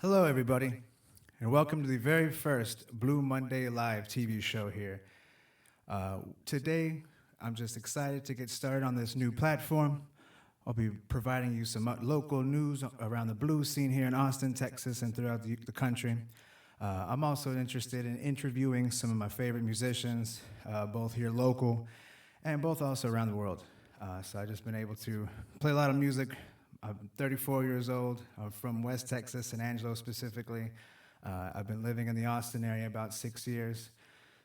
Hello, everybody, and welcome to the very first Blue Monday Live TV show here. Today, I'm just excited to get started on this new platform. I'll be providing you some local news around the blues scene here in Austin, Texas, and throughout the country. I'm also interested in interviewing some of my favorite musicians, both here local and both also around the world. So I've just been able to play a lot of music. I'm 34 years old. I'm from West Texas, San Angelo specifically. I've been living in the Austin area about 6 years.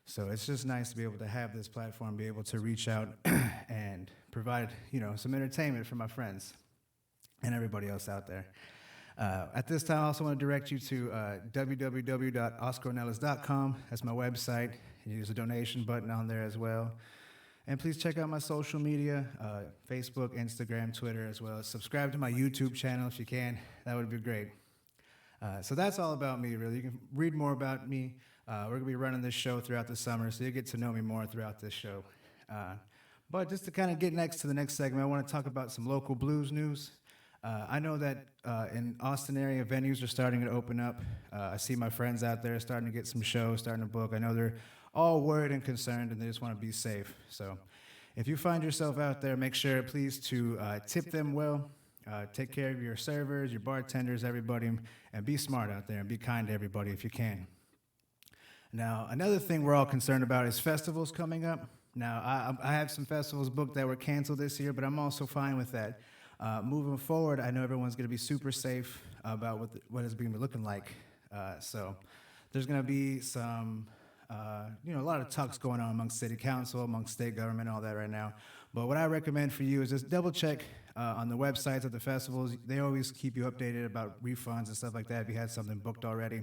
So it's just nice to be able to have this platform, be able to reach out and provide, some entertainment for my friends and everybody else out there. At this time, I also want to direct you to www.oscarornelas.com. That's my website. There's a donation button on there as well. And please check out my social media, Facebook, Instagram, Twitter, as well as subscribe to my YouTube channel if you can. That would be great. So that's all about me, really. You can read more about me. We're going to be running this show throughout the summer, so you'll get to know me more throughout this show. But just to kind of get next to the next segment, I want to talk about some local blues news. I know that in Austin area, venues are starting to open up. I see my friends out there starting to get some shows, starting to book. I know they're all worried and concerned, and they just want to be safe. So if you find yourself out there, make sure, please, to tip them well, take care of your servers, your bartenders, everybody, and be smart out there and be kind to everybody if you can. Now, another thing we're all concerned about is festivals coming up. Now, I have some festivals booked that were canceled this year, but I'm also fine with that. Moving forward, I know everyone's going to be super safe about what it's going to be looking like. So there's going to be some, a lot of talks going on amongst city council, amongst state government, all that right now. But what I recommend for you is just double check on the websites of the festivals. They always keep you updated about refunds and stuff like that if you had something booked already.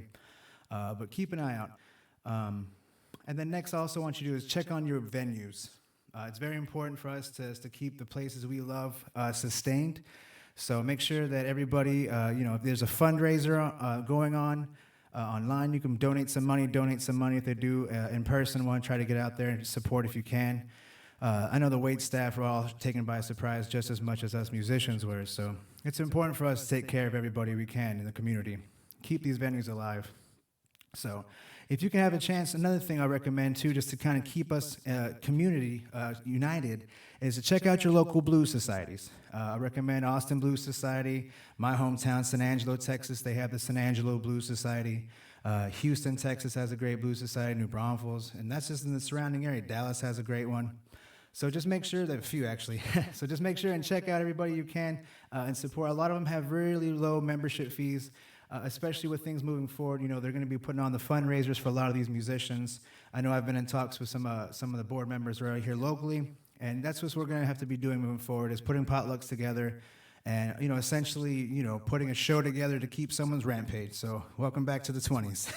But keep an eye out. And then next, I also want you to do is check on your venues. It's very important for us to keep the places we love sustained. So make sure that everybody, if there's a fundraiser going on online, you can donate some money. If they do in person, want to try to get out there and support if you can. I know the wait staff are all taken by surprise just as much as us musicians were. So it's important for us to take care of everybody we can in the community. Keep these venues alive. So if you can have a chance, another thing I recommend too, just to kind of keep us community united, is to check out your local blues societies. I recommend Austin Blues Society, my hometown, San Angelo, Texas. They have the San Angelo Blues Society. Houston, Texas has a great blues society, New Braunfels, and that's just in the surrounding area. Dallas has a great one. So just make sure, there are a few actually, so just make sure and check out everybody you can and support. A lot of them have really low membership fees. Especially with things moving forward, they're going to be putting on the fundraisers for a lot of these musicians. I know I've been in talks with some of the board members right here locally, and that's what we're going to have to be doing moving forward, is putting potlucks together and, essentially, putting a show together to keep someone's rent paid. So welcome back to the 20s.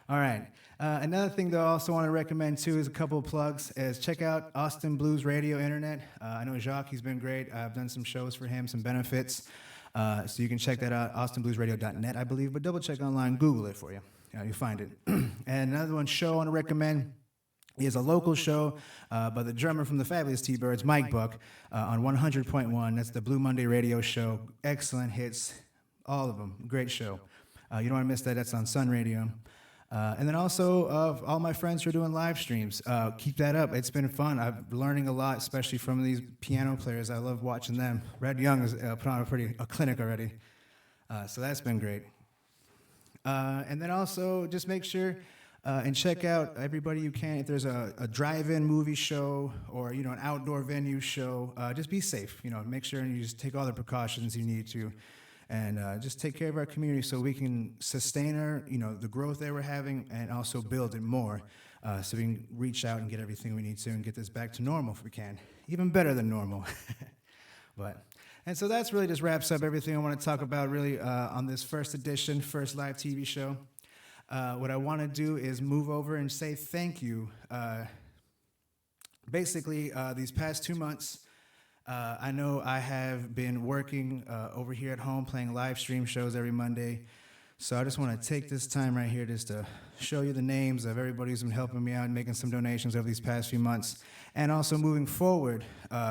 All right. Another thing that I also want to recommend, too, is a couple of plugs, is check out Austin Blues Radio Internet. I know Jacques, he's been great. I've done some shows for him, some benefits. So you can check that out, austinbluesradio.net, I believe, but double check online, Google it for you. You'll find it. And another show I want to recommend is a local show by the drummer from the fabulous T-Birds, Mike Buck, on 100.1. That's the Blue Monday radio show. Excellent hits, all of them. Great show. You don't want to miss that. That's on Sun Radio. And then also, all my friends who are doing live streams, keep that up. It's been fun. I'm learning a lot, especially from these piano players. I love watching them. Red Young has put on a clinic already. So that's been great. And then also, just make sure and check out everybody you can. If there's a drive-in movie show or, an outdoor venue show, just be safe. Make sure and you just take all the precautions you need to. And just take care of our community so we can sustain our, the growth that we're having and also build it more so we can reach out and get everything we need to and get this back to normal if we can. Even better than normal. And so that's really just wraps up everything I want to talk about really on this first live TV show. What I want to do is move over and say thank you. Basically, these past 2 months, I know I have been working over here at home, playing live stream shows every Monday. So I just want to take this time right here just to show you the names of everybody who's been helping me out and making some donations over these past few months. And also moving forward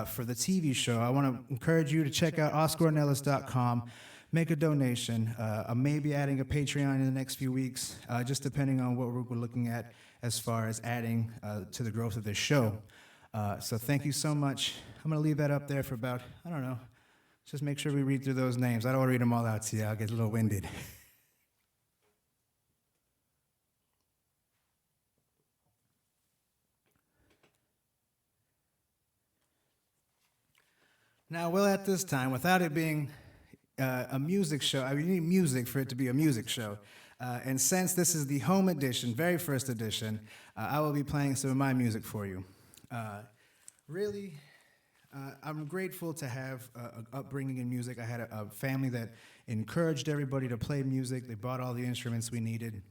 for the TV show, I want to encourage you to check out OscarOrnelas.com. make a donation. I'm maybe adding a Patreon in the next few weeks, just depending on what we're looking at as far as adding to the growth of this show. So thank you so much. I'm going to leave that up there for about, I don't know, just make sure we read through those names. I don't want to read them all out to you. I'll get a little winded. Now, well, at this time, without it being a music show, I mean, you need music for it to be a music show. And since this is the home edition, very first edition, I will be playing some of my music for you. Really, I'm grateful to have an upbringing in music. I had a family that encouraged everybody to play music. They bought all the instruments we needed.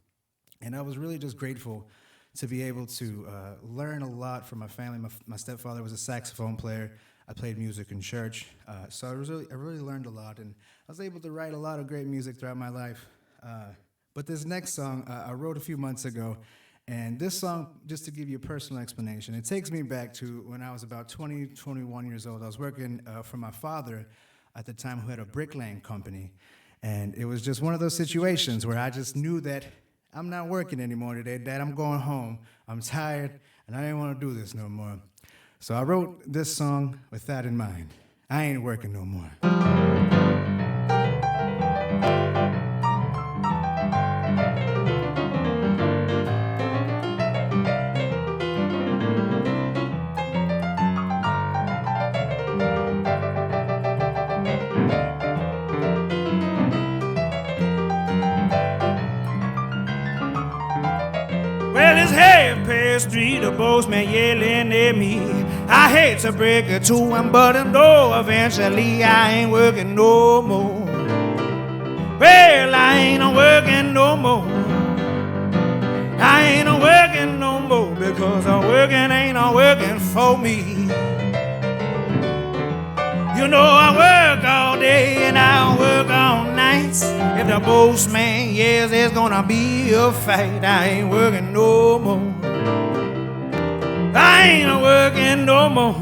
And I was really just grateful to be able to learn a lot from my family. My stepfather was a saxophone player. I played music in church, so I really learned a lot, and I was able to write a lot of great music throughout my life. But this next song I wrote a few months ago, and this song, just to give you a personal explanation, it takes me back to when I was about 20, 21 years old. I was working for my father at the time, who had a bricklaying company, and it was just one of those situations where I just knew that I'm not working anymore today, Dad. I'm going home. I'm tired, and I didn't want to do this no more. So I wrote this song with that in mind. I ain't working no more. Well, it's half-past 3, the postman yelling at me. I hate to break it to him, but I know eventually I ain't working no more. Well, I ain't working no more. I ain't working no more because working ain't working for me. You know I work all day and I work all nights. If the postman yells there's gonna be a fight, I ain't working no more. I ain't working no more.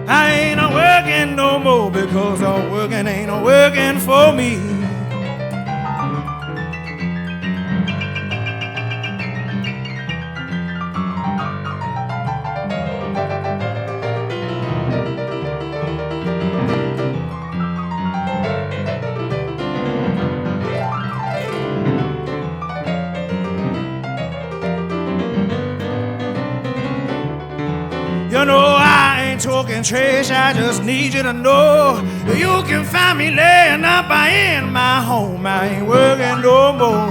I ain't working no more because working ain't working for me. You know I ain't talking trash, I just need you to know you can find me laying up in my home. I ain't working no more.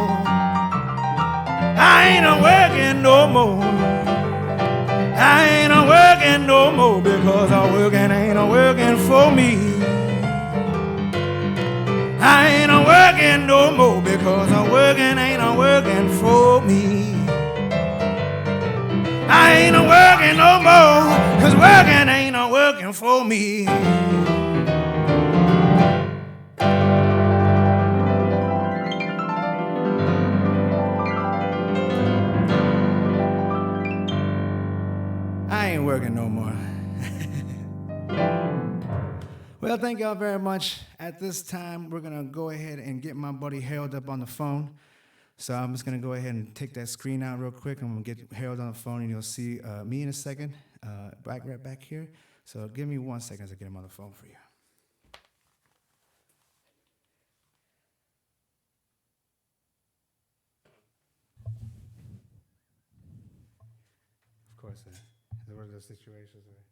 I ain't working no more. I ain't working no more because working ain't working for me. I ain't working no more because working ain't working for me. I ain't working no more, 'cause working ain't working for me. I ain't working no more. Well, thank y'all very much. At this time, we're going to go ahead and get my buddy Harold up on the phone. So I'm just going to go ahead and take that screen out real quick. I'm going to get Harold on the phone, and you'll see me in a second, right back here. So give me 1 second to get him on the phone for you. Of course, it's one of those situations where...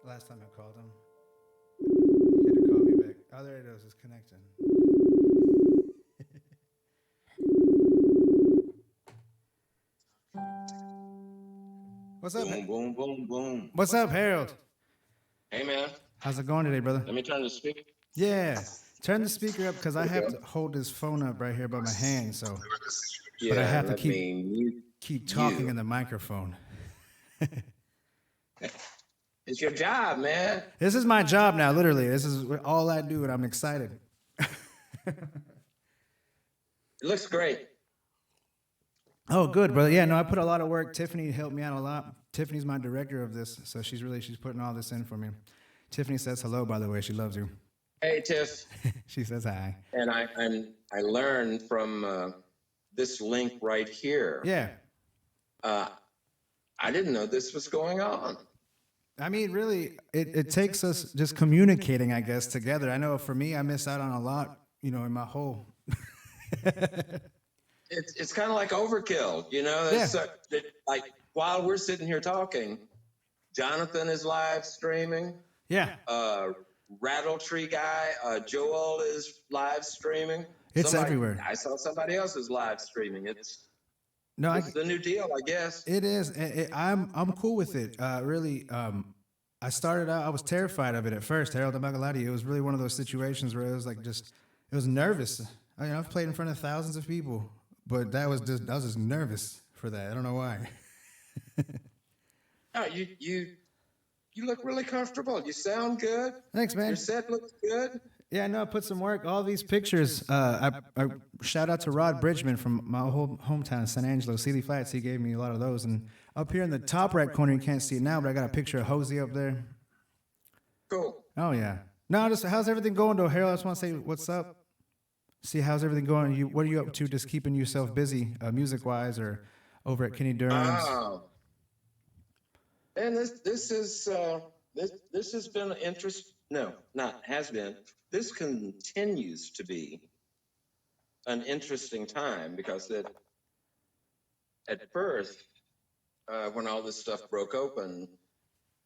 Last time I called him, he had to call me back. Oh, there it is. It's connecting. What's up? Boom, boom, boom, boom. What's up, Harold? Hey, man. How's it going today, brother? Let me turn the speaker. Yeah. Turn the speaker up because I There we have go. to hold this phone up right here by my hand. So, Yeah, but I have to let me mute keep talking you. in the microphone. It's your job, man. This is my job now. Literally, this is all I do, and I'm excited. It looks great. Oh, good, brother. Yeah, no, I put a lot of work. Tiffany helped me out a lot. Tiffany's my director of this, so she's putting all this in for me. Tiffany says hello, by the way. She loves you. Hey, Tiff. She says hi. And I learned from this link right here. Yeah. I didn't know this was going on. I mean, really, it takes us just communicating, I guess, together. I know for me, I miss out on a lot, in my whole. It's kind of like overkill, Yeah. Like while we're sitting here talking, Jonathan is live streaming. Yeah. Rattletree guy, Joel is live streaming. It's everywhere. I saw somebody else is live streaming. It's the new deal, I guess. It is. I'm cool with it. Really, I started out. I was terrified of it at first. Harold, I'm not gonna lie to you. It was really one of those situations where it was like it was nervous. I've played in front of thousands of people, but I was just nervous for that. I don't know why. No, you look really comfortable. You sound good. Thanks, man. Your set looks good. Yeah, I know. I put some work. All these pictures. I shout out to Rod Bridgman from my whole hometown, San Angelo, Sealy Flats. He gave me a lot of those. And up here in the top right corner, you can't see it now, but I got a picture of Hosey up there. Cool. Oh yeah. No, just how's everything going though, Harold? I just want to say what's up. See how's everything going? What are you up to? Just keeping yourself busy, music wise, or over at Kenny Durham's? And this has been an interest. No, not has been. This continues to be an interesting time because at first, when all this stuff broke open,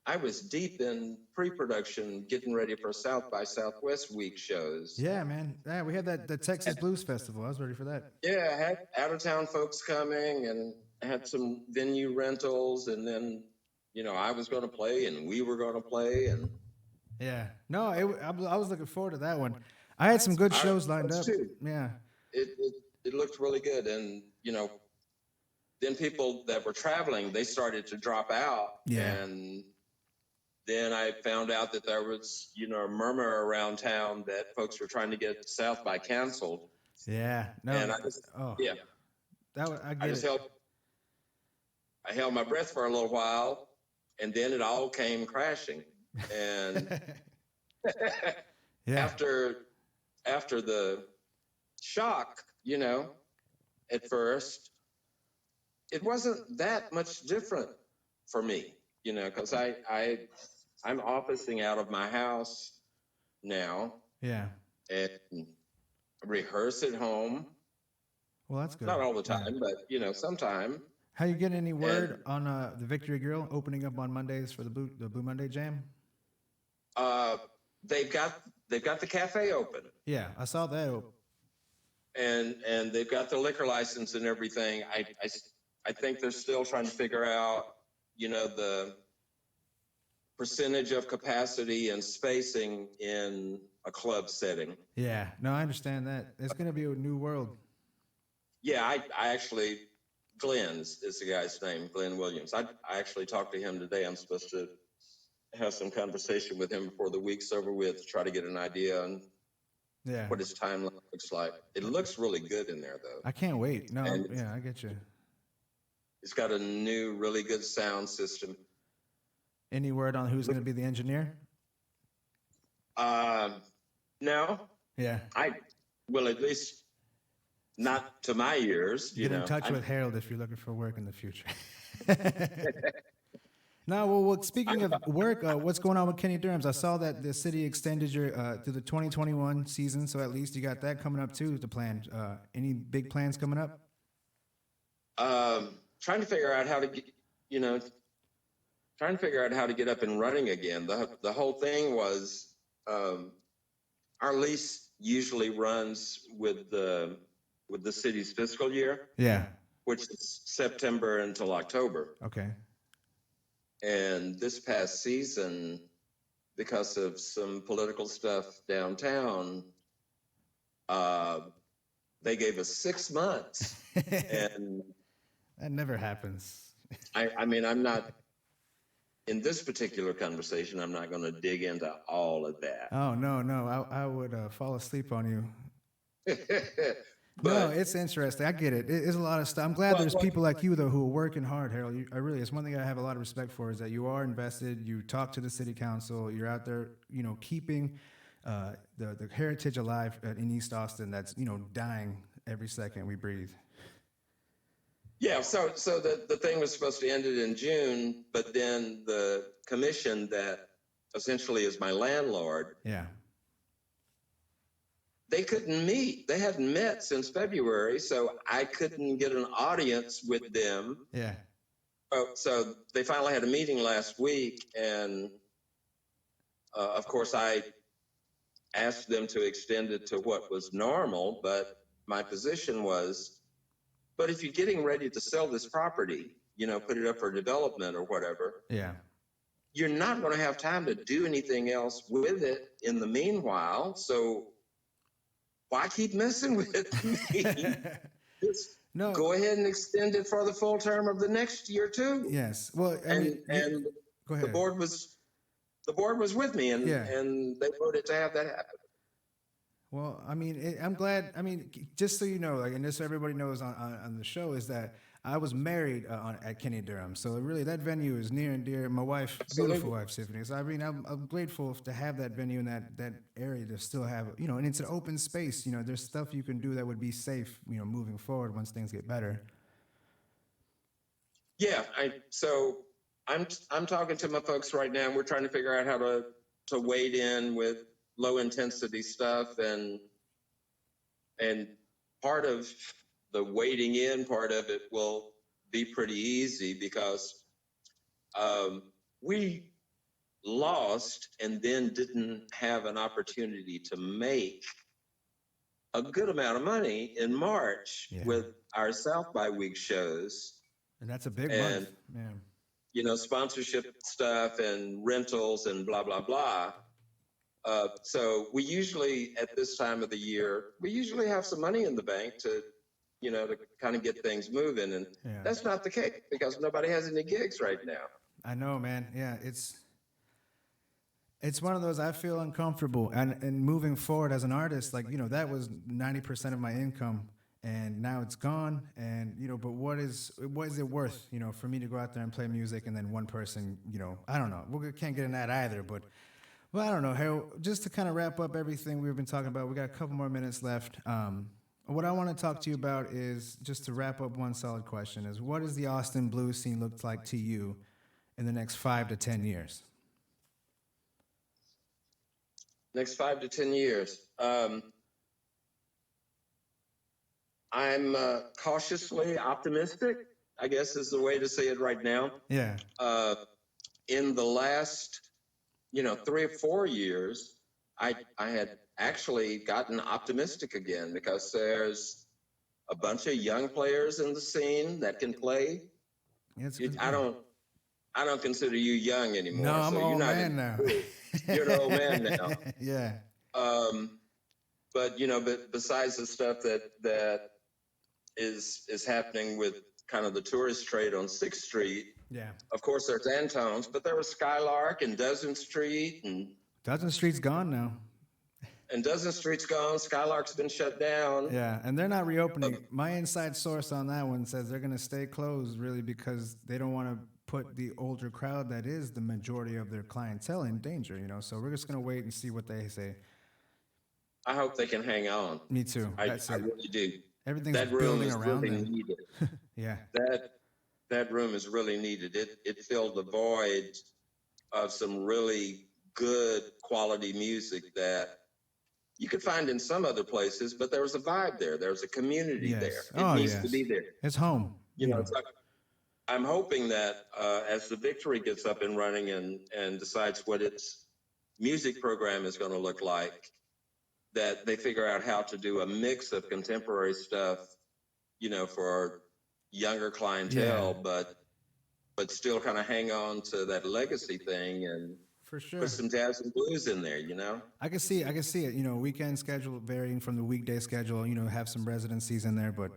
I was deep in pre-production, getting ready for South by Southwest week shows. Yeah, man. Yeah, we had the Texas Blues Festival. I was ready for that. Yeah, I had out-of-town folks coming and had some venue rentals, and then I was going to play, and we were going to play, and yeah. No, I was looking forward to that one. I had some good shows lined up. Too. Yeah. It looked really good, and then people that were traveling, they started to drop out. Yeah. And then I found out that there was a murmur around town that folks were trying to get South by canceled. Yeah. No. And I held my breath for a little while, and then it all came crashing. And yeah. after the shock, at first, it wasn't that much different for me, because I'm officing out of my house now. Yeah. And rehearse at home. Well, that's good. Not all the time, but sometime. How you getting any word on the Victory Grill opening up on Mondays for the Blue Monday Jam? They've got the cafe open. Yeah, I saw that open. And they've got the liquor license and everything. I think they're still trying to figure out, the percentage of capacity and spacing in a club setting. Yeah, no, I understand that. It's going to be a new world. Yeah, I actually, Glenn is the guy's name, Glenn Williams. I actually talked to him today. I'm supposed to have some conversation with him before the week's over with to try to get an idea on what his timeline looks like. It looks really good in there, though. I can't wait. No, I get you. It's got a new, really good sound system. Any word on who's going to be the engineer? No. Yeah. Well, at least not to my ears. Get in touch with Harold if you're looking for work in the future. No, well, speaking of work, what's going on with Kenny Durham's? I saw that the city extended your to the 2021 season, so at least you got that coming up too to plan. Any big plans coming up? Trying to figure out how to get, trying to figure out how to get up and running again. The whole thing was our lease usually runs with the city's fiscal year, Yeah. which is September until October. Okay. And this past season, because of some political stuff downtown, they gave us 6 months. And That never happens. I mean, I'm not, in this particular conversation, I'm not going to dig into all of that. Oh, no. I would fall asleep on you. But No, it's interesting. I get it. It's a lot of stuff. I'm glad there's people like you, though, who are working hard, Harold. It's one thing I have a lot of respect for is that you are invested. You talk to the city council. You're out there, keeping the heritage alive in East Austin that's, dying every second we breathe. yeah, so the thing was supposed to end it in June, but then the commission that essentially is my landlord, Yeah. they couldn't meet. They hadn't met since February, so I couldn't get an audience with them. Yeah. So they finally had a meeting last week, and of course I asked them to extend it to what was normal, but my position was, but if you're getting ready to sell this property, put it up for development or whatever, Yeah. you're not going to have time to do anything else with it in the meanwhile. So why keep messing with me? Just go ahead and extend it for the full term of the next year too. Yes. Well, and go ahead. the board was with me, and they voted to have that happen. Well, I mean, I'm glad. I mean, just so you know, and just so everybody knows on the show, is that I was married at Kenny Durham, so really that venue is near and dear. My wife, beautiful wife, Tiffany. So I mean, I'm grateful to have that venue in that area to still have, and it's an open space. There's stuff you can do that would be safe, moving forward once things get better. Yeah, I'm talking to my folks right now, and we're trying to figure out how to wade in with low intensity stuff, and part of the wading in part of it will be pretty easy because we lost and then didn't have an opportunity to make a good amount of money in March with our South by Week shows. And that's a big month. Yeah. Sponsorship stuff and rentals and blah, blah, blah. So we usually, at this time of the year, we usually have some money in the bank to kind of get things moving. And that's not the case because nobody has any gigs right now. I know, man. Yeah, it's one of those, I feel uncomfortable. And moving forward as an artist, like, that was 90% of my income. And now it's gone. And, but what is it worth, for me to go out there and play music and then one person, I don't know. We can't get in that either. But, well, I don't know, Harold, just to kind of wrap up everything we've been talking about, we got a couple more minutes left. What I want to talk to you about is, just to wrap up one solid question, is what does the Austin blues scene look like to you in the next 5 to 10 years? Next 5 to 10 years. I'm cautiously optimistic, I guess is the way to say it right now. Yeah. In the last, 3 or 4 years, I had actually gotten optimistic again because there's a bunch of young players in the scene that can play. I don't consider you young anymore. No, I'm so an old not man now. You're an old man now. Yeah. But besides the stuff that is happening with kind of the tourist trade on 6th Street. Yeah. Of course, there's Antone's, but there was Skylark and Dozen Street. And Dozen Street's gone now. And Dozen Street's gone. Skylark's been shut down. Yeah, and they're not reopening. My inside source on that one says they're going to stay closed, really, because they don't want to put the older crowd that is the majority of their clientele in danger, So we're just going to wait and see what they say. I hope they can hang on. Me too. I really do. Everything's that room building is around really them. needed. Yeah. That room is really needed. It filled the void of some really good quality music that you could find in some other places, but there was a vibe there. There was a community there. It needs to be there. It's home. It's like, I'm hoping that as the Victory gets up and running and decides what its music program is going to look like, that they figure out how to do a mix of contemporary stuff, you know, for younger clientele, but still kind of hang on to that legacy thing and For sure. put some jazz and blues in there, you know? I can see it. You know, weekend schedule varying from the weekday schedule. You know, have some residencies in there, but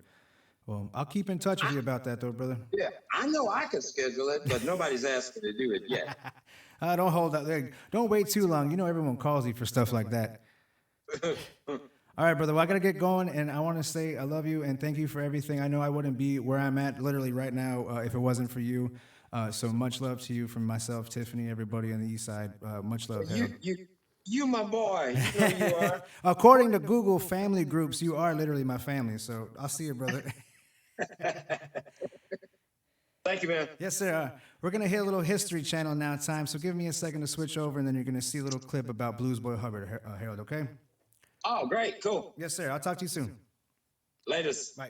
well, I'll keep in touch with you about that, though, brother. Yeah, I know I could schedule it, but nobody's asked me to do it yet. Don't hold out there. Don't wait too long. You know, everyone calls you for stuff like that. All right, brother. Well, I gotta get going, and I want to say I love you and thank you for everything. I know I wouldn't be where I'm at literally right now if it wasn't for you. So much love to you from myself, Tiffany, everybody on the East Side. Much love. You, my boy. You know you are. According to Google family groups, you are literally my family. So I'll see you, brother. Thank you, man. Yes, sir. We're going to hit a little History Channel now time, so give me a second to switch over, and then you're going to see a little clip about Blues Boy Hubbard, Harold, okay? Oh, great. Cool. Yes, sir. I'll talk to you soon. Latest. Bye.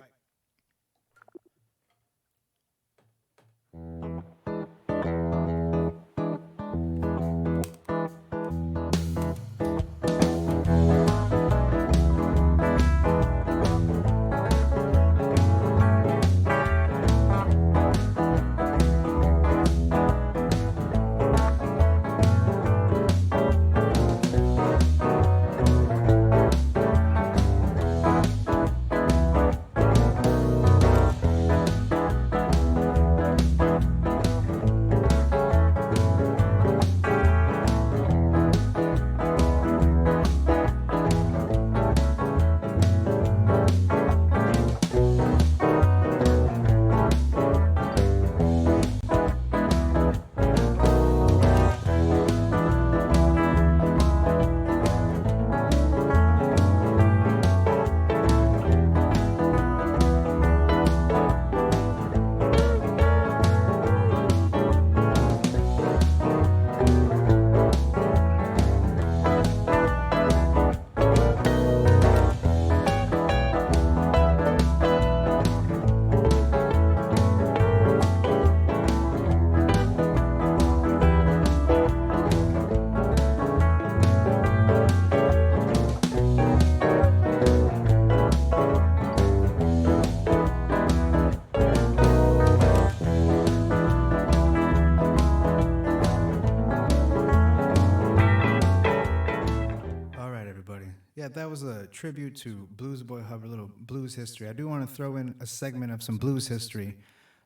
That was a tribute to Blues Boy Hubbard, a little blues history. I do want to throw in a segment of some blues history,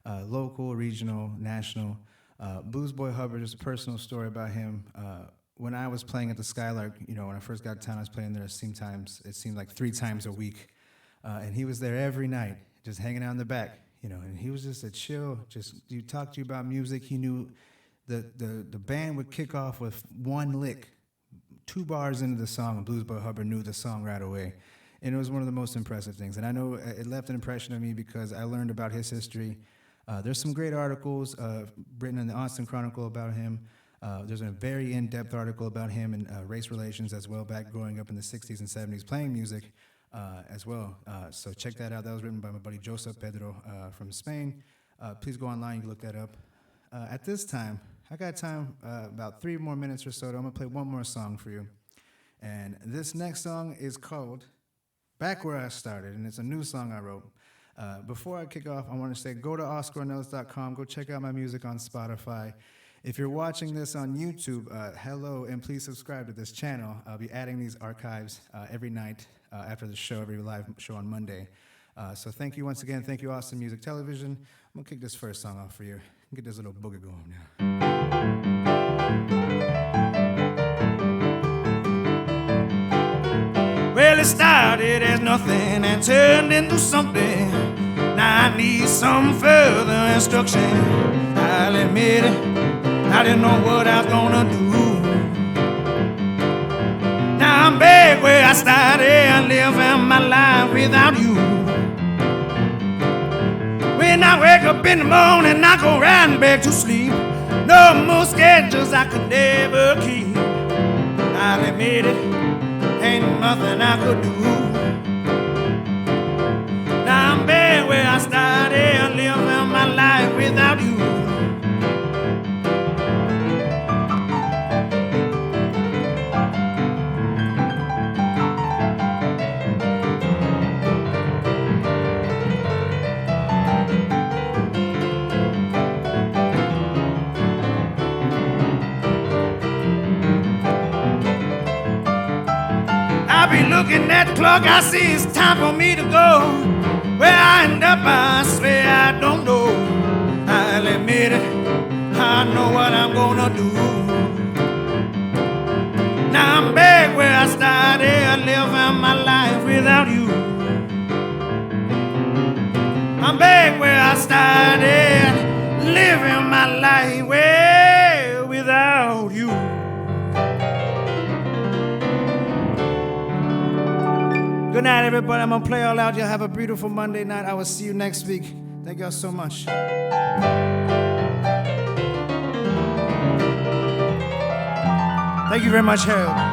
local, regional, national. Blues Boy Hubbard is a personal story about him. When I was playing at the Skylark, you know, when I first got to town, I was playing there. It seemed like 3 times a week, and he was there every night, just hanging out in the back, you know. And he was just a chill. You talk to you about music. He knew the band would kick off with one lick. 2 bars into the song, and Blues Boy Hubbard knew the song right away. And it was one of the most impressive things. And I know it left an impression on me because I learned about his history. There's some great articles written in the Austin Chronicle about him. There's a very in-depth article about him and race relations as well, back growing up in the 60s and 70s, playing music as well. So check that out. That was written by my buddy Joseph Pedro from Spain. Please go online, you can look that up. At this time, I got time, about 3 more minutes or so. I'm going to play one more song for you. And this next song is called Back Where I Started, and it's a new song I wrote. Before I kick off, I want to say go to OscarOrnelas.com. Go check out my music on Spotify. If you're watching this on YouTube, hello, and please subscribe to this channel. I'll be adding these archives every night after the show, every live show on Monday. So thank you once again. Thank you, Austin Music Television. I'm going to kick this first song off for you. Get this little boogie going now. Well, it started as nothing and turned into something. Now I need some further instruction. I'll admit it, I didn't know what I was gonna do. Now I'm back where I started, living my life without you. When I wake up in the morning, I go right back to sleep. No more schedules I could never keep. I'll admit it, ain't nothing I could do. Now I'm back where I started, living my life without you. looking at the clock, I see it's time for me to go. Where I end up, I swear I don't know. I'll admit it, I know what I'm gonna do. Now I'm back where I started, living my life without you. I'm back where I started, living my life without you. Good night, everybody. I'm gonna play all out. Y'all have a beautiful Monday night. I will see you next week. Thank y'all so much. Thank you very much, Harold.